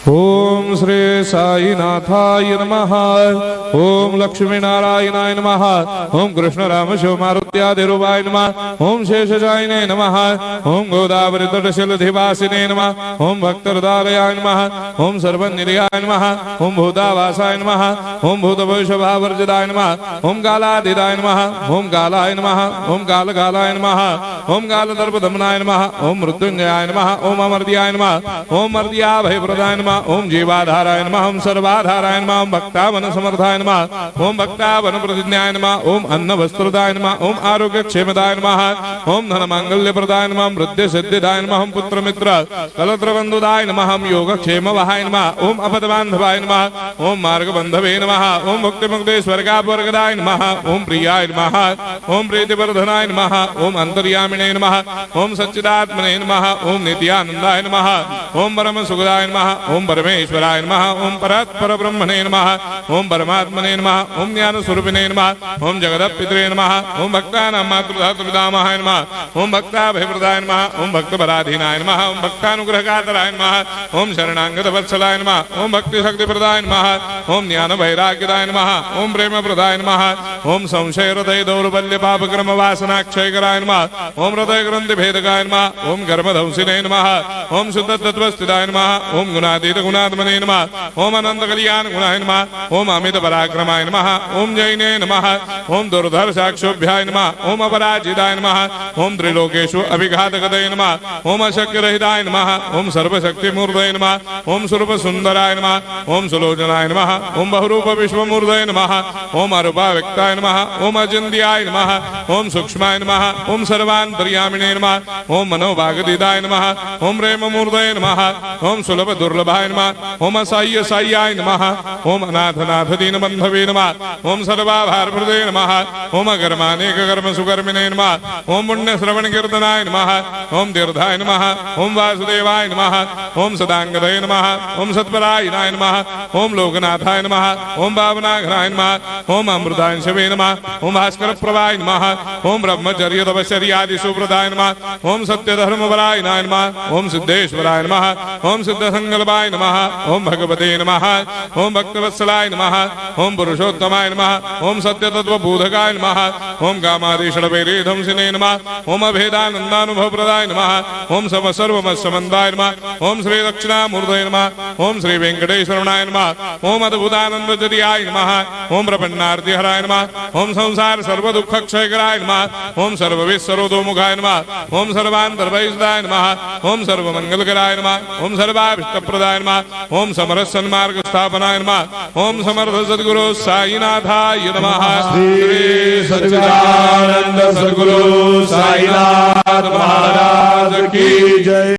ओम श्री साईनाथाय नमः। ओम लक्ष्मी नारायणाय नमः। ओम कृष्ण राम शिव मारुत्यादिरूपाय नमः। ओम शेषशायिने नमः। ओम गोदावरी तटशिलधिवासिने नमः। ओम भक्तहृदयाय नमः। ओम सर्वनिलयाय नमः। ओम भूतावासाय नमः। ओम भूतभविष्यभावर्जिताय नमः। ओम कालातीताय नमः। ओम कालाय नमः। ओम कालकालाय नमः। ओम कालदर्पदमनाय नमः। ओम मृत्युंजयाय नमः। ओम अमर्त्याय नमः। ओम मर्त्याभयप्रदाय नमः। ओम जीवाधाराय नमः। ओम सर्वाधाराय नमः। ओम भक्तावन समर्थाय नमः। ओम भक्तावन प्रतिज्ञाय नमः। ओम अन्न वस्त्रदाय नमः। ओम आरोग्य क्षेमदाय नमः। ओम धन मांगल्य प्रदाय नमः। वृद्धि सिद्धिदाय नमः। ओम पुत्र मित्र कलत्र बंधुदाय नमः। ओम योग क्षेम वहाय नमः। ओम अपद बांधवाय नमः। ओम मार्ग बंधवे नमः। ओम मुक्ति मुक्ति स्वर्गापवर्गदाय नमः। ओम प्रियाय नमः। ओम प्रीतिवर्धनाय नमः। ओम अंतर्यामिने नमः। ओम सच्चिदात्मने नमः। ओम नित्यानंदाय नमः। ओम परम सुखदाय नमः। ओम परमेश्वराय नमः। ओम परात्पर ब्रह्मणे नमः। ओम परमात्मने नमः। ओम ज्ञान स्वरूपिणे नमः। ओम जगदपितरे नमः। ओम भक्तानां मातृधातुर्पितामहाय नमः। ओम भक्ताभयप्रदाय नमः। ओम भक्तपराधीनाय नमः। ओम भक्तानुग्रहकातराय नमः। ओम शरणागतवत्सलाय नमः। ओम भक्तिशक्तिप्रदाय नमः। ओम ज्ञान वैराग्यदाय नमः। ओम प्रेमप्रदाय नमः। ओम संशय हृदय दौर्बल्य पापक्रम वासनाक्षयकराय नमः। ओम हृदय ग्रंथि भेदकाय नमः। ओम कर्मधंसिने नमः। ओम शुद्ध तत्वस्थिताय नमः। ओम गुणातीत गुणात्मने नमः। ओम अनंत कल्याण गुणाय नमः। ओम अमित पराक्रमाय नमः। ओम जैने नमः। ओम दुर्धर्षाक्षोभ्याय नमः। ओम अपराजिताय नमः। ओम त्रिलोकेषु अभिघातगतये नमः। ओम अशक्यरहिताय नमः। ओम सर्वशक्तिमूर्तये नमः। ओम स्वरूप सुंदराय नमः। ओम सुलोचनाय नमः। ओम बहुरूप विश्वमूर्तये नमः। ओम अरूपाव्यक्ताय नमः। ओम अचिन्त्याय नमः। ओम सूक्ष्माय नमः। ओम सर्वान्तर्यामिने नमः। ओम मनोभागतीताय नमः। ओम प्रेममूर्तये नमः। ओम सुलभ दुर्लभाय नमः। ओम असाह्य साह्याय नमः। ओम अनाथनाथ दीनबन्धवे नमः। ओम सर्वाभारप्रदे नमः। ओम अकर्मानेक कर्म सुकर्मिणे नमः। ओम पुण्य श्रवण कीर्तनाय नमः। ओम तीर्थाय नमः। ओम वासुदेवाय नमः। ओम सदांगदये नमः। ओम सत्परायणाय नमः। ओम लोकनाथाय नमः। ओम भावनाघनाय नमः। ओम अमृतांशवे नमः। ओम भास्कर प्रभाय नमः। ओम ब्रह्मचर्य तपश्चर्यादि सुप्रदाय नमः। ओम सत्यधर्मपरायणाय नमः। ओम सिद्धेश्वराय नमः। ओम सिद्ध संकल्पाय नमः। ओम भगवते नमः। ओम भक्तवत्सलाय नमः। ओम पुरुषोत्तमाय नमः। ओम सत्यतत्त्वबोधकाय नमः। ओम कामादिषडवैरेधंसिने नमः। ओम अभेदानन्दानुभवप्रदाय नमः। ओम सर्वमस्समन्दाय नमः। ओम श्री दक्षिणामूर्तये नमः। ओम श्री वेंकटेश्वरनाय नमः। ओम अद्भुतानन्दचर्याय नमः। ओम प्रपन्नार्तिहराय नमः। ओम संसार सर्वदुःखक्षयकराय नमः। ओम सर्वविश्वरोधोमुखाय नमः। ओम सर्वान्तर्बहिष्ठाय नमः। ओम सर्वमङ्गलकराय नमः। ओम सर्वाभीष्टप्रदाय नमः। ओम समरस सन्मार्ग स्थापनाय नमः। ओम समर्थ सद्गुरु साईनाथाय नमः। श्री सच्चिदानंद सद्गुरु साईनाथ महाराज की जय।